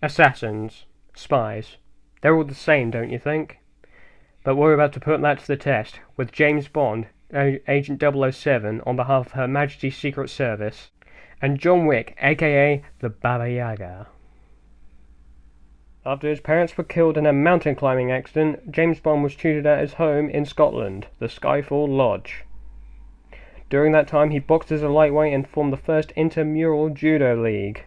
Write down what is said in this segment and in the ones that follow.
Assassins. Spies. They're all the same, don't you think? But we're about to put that to the test with James Bond, Agent 007, on behalf of Her Majesty's Secret Service, and John Wick, aka the Baba Yaga. After his parents were killed in a mountain climbing accident, James Bond was tutored at his home in Scotland, the Skyfall Lodge. During that time, he boxed as a lightweight and formed the first intramural judo league.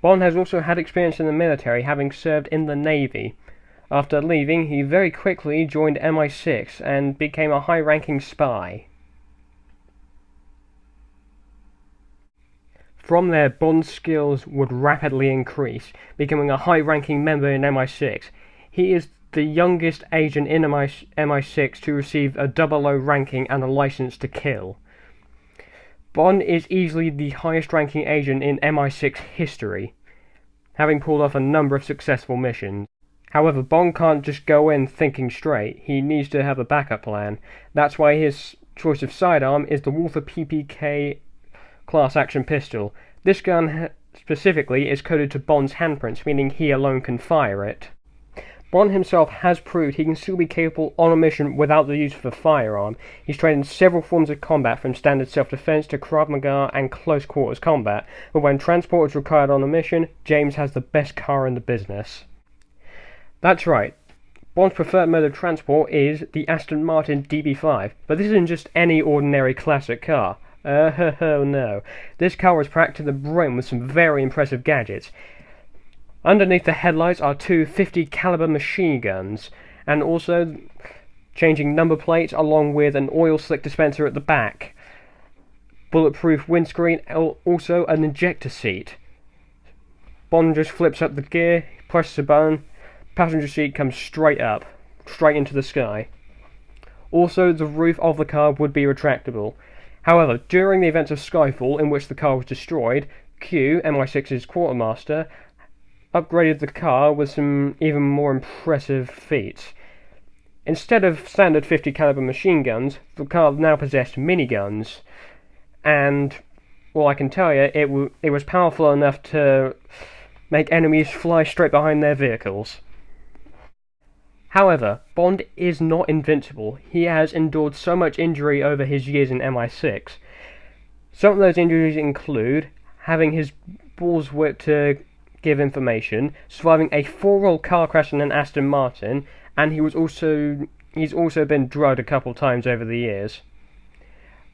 Bond has also had experience in the military, having served in the Navy. After leaving, he very quickly joined MI6 and became a high-ranking spy. From there, Bond's skills would rapidly increase, becoming a high-ranking member in MI6. He is the youngest agent in MI6 to receive a 00 ranking and a license to kill. Bond is easily the highest-ranking agent in MI6 history, having pulled off a number of successful missions. However, Bond can't just go in thinking straight. He needs to have a backup plan. That's why his choice of sidearm is the Walther PPK class action pistol. This gun specifically is coded to Bond's handprints, meaning he alone can fire it. Bond himself has proved he can still be capable on a mission without the use of a firearm. He's trained in several forms of combat, from standard self-defense to Krav Maga and close quarters combat, but when transport is required on a mission, James has the best car in the business. That's right, Bond's preferred mode of transport is the Aston Martin DB5, but this isn't just any ordinary classic car. No. This car is packed to the brim with some very impressive gadgets. Underneath the headlights are two 50 caliber machine guns, and also changing number plates along with an oil slick dispenser at the back. Bulletproof windscreen, also an ejector seat. Bond just flips up the gear, presses a button, passenger seat comes straight up, straight into the sky. Also, the roof of the car would be retractable. However, during the events of Skyfall, in which the car was destroyed, Q, MI6's quartermaster, upgraded the car with some even more impressive feats. Instead of standard 50 caliber machine guns, the car now possessed miniguns, and, well, I can tell you, it was powerful enough to make enemies fly straight behind their vehicles. However, Bond is not invincible. He has endured so much injury over his years in MI6. Some of those injuries include having his balls whipped to give information, surviving a 4-roll car crash in an Aston Martin, and he's also been drugged a couple times over the years.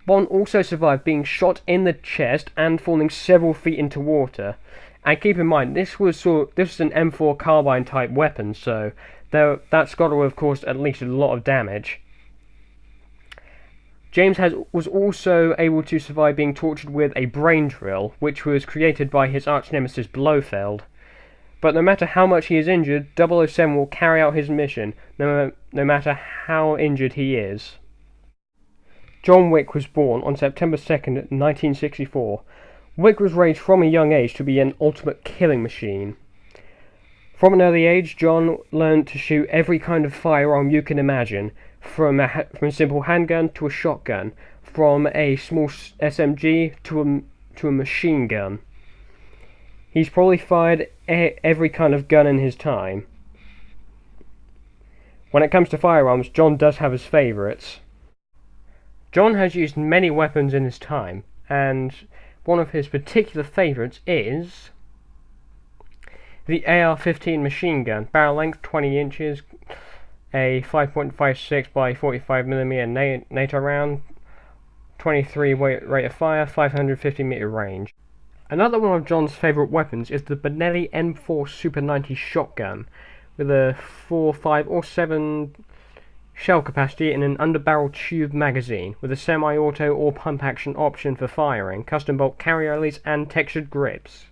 Bond also survived being shot in the chest and falling several feet into water. And keep in mind, this was an M4 carbine type weapon, so that's got to have caused at least a lot of damage. James was also able to survive being tortured with a brain drill, which was created by his arch-nemesis Blofeld. But no matter how much he is injured, 007 will carry out his mission, no matter how injured he is. John Wick was born on September 2nd, 1964. Wick was raised from a young age to be an ultimate killing machine. From an early age, John learned to shoot every kind of firearm you can imagine, from a simple handgun to a shotgun, from a small SMG to a machine gun. He's probably fired every kind of gun in his time. When it comes to firearms, John does have his favourites. John has used many weapons in his time, and one of his particular favourites is the AR-15 machine gun, barrel length 20 inches, a 5.56 by 45mm NATO round, 23 rate of fire, 550 meter range. Another one of John's favourite weapons is the Benelli M4 Super 90 shotgun, with a 4, 5 or 7 shell capacity in an underbarrel tube magazine, with a semi-auto or pump action option for firing, custom bolt carry release and textured grips.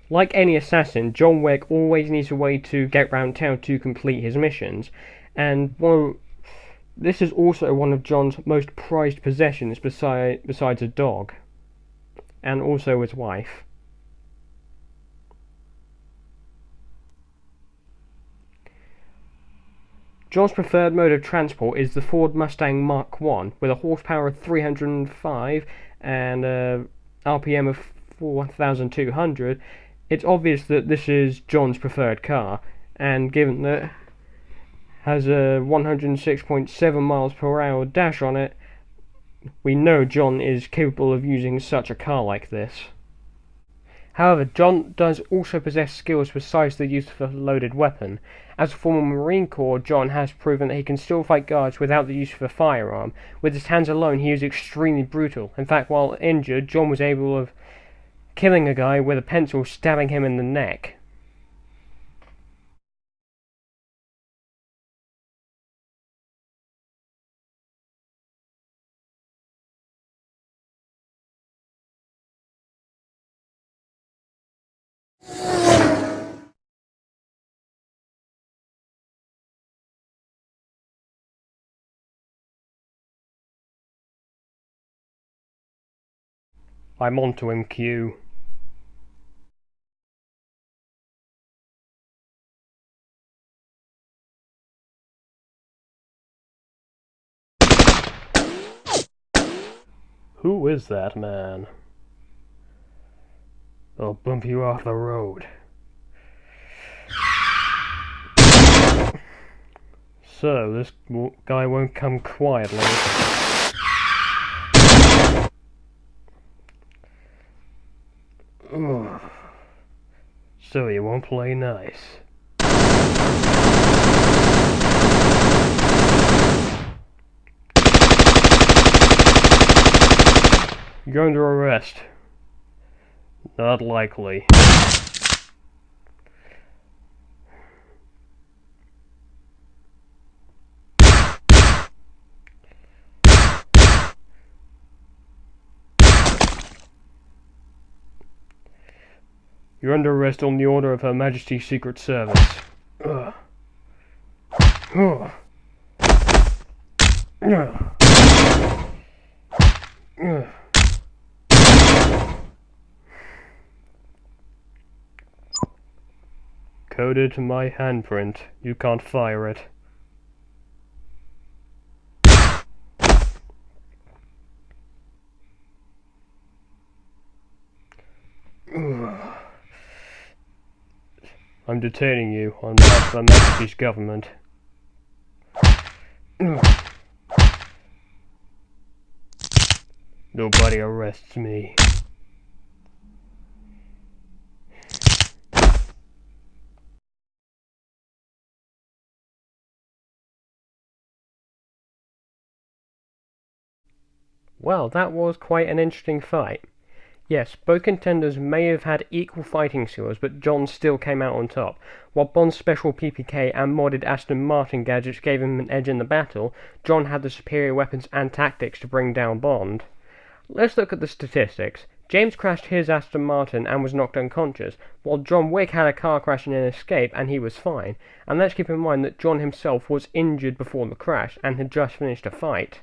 Like any assassin, John Wick always needs a way to get round town to complete his missions, and this is also one of John's most prized possessions besides a dog, and also his wife. John's preferred mode of transport is the Ford Mustang Mark I, with a horsepower of 305 and RPM of 4,200, it's obvious that this is John's preferred car, and given that it has a 106.7 miles per hour dash on it, we know John is capable of using such a car like this. However, John does also possess skills besides the use of a loaded weapon. As a former Marine Corps, John has proven that he can still fight guards without the use of a firearm. With his hands alone, he is extremely brutal. In fact, while injured, John was able of killing a guy with a pencil, stabbing him in the neck. I'm onto him, Q. Who is that man? I'll bump you off the road. So, this guy won't come quietly. Ugh. So you won't play nice. You're under arrest. Not likely. You're under arrest on the order of Her Majesty's Secret Service. Ugh. Ugh. Ugh. Ugh. Coded to my handprint. You can't fire it. Ugh. I'm detaining you on behalf of Her Majesty's government. Ugh. Nobody arrests me. Well, that was quite an interesting fight. Yes, both contenders may have had equal fighting skills, but John still came out on top. While Bond's special PPK and modded Aston Martin gadgets gave him an edge in the battle, John had the superior weapons and tactics to bring down Bond. Let's look at the statistics. James crashed his Aston Martin and was knocked unconscious, while John Wick had a car crash and an escape and he was fine. And let's keep in mind that John himself was injured before the crash and had just finished a fight.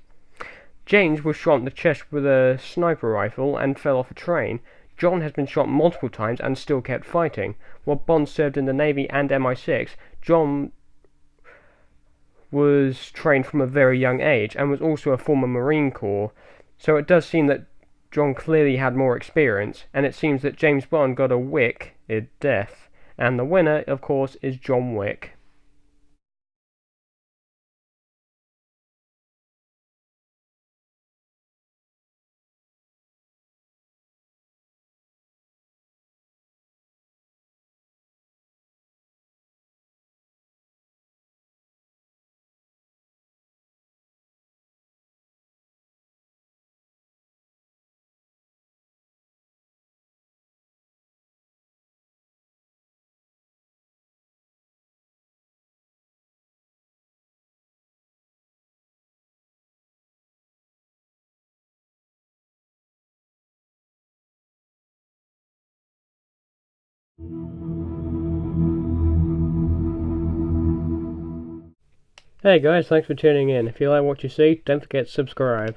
James was shot in the chest with a sniper rifle and fell off a train. John has been shot multiple times and still kept fighting. While Bond served in the Navy and MI6, John was trained from a very young age and was also a former Marine Corps. So it does seem that John clearly had more experience, and it seems that James Bond got a wicked death. And the winner, of course, is John Wick. Hey guys, thanks for tuning in. If you like what you see, don't forget to subscribe.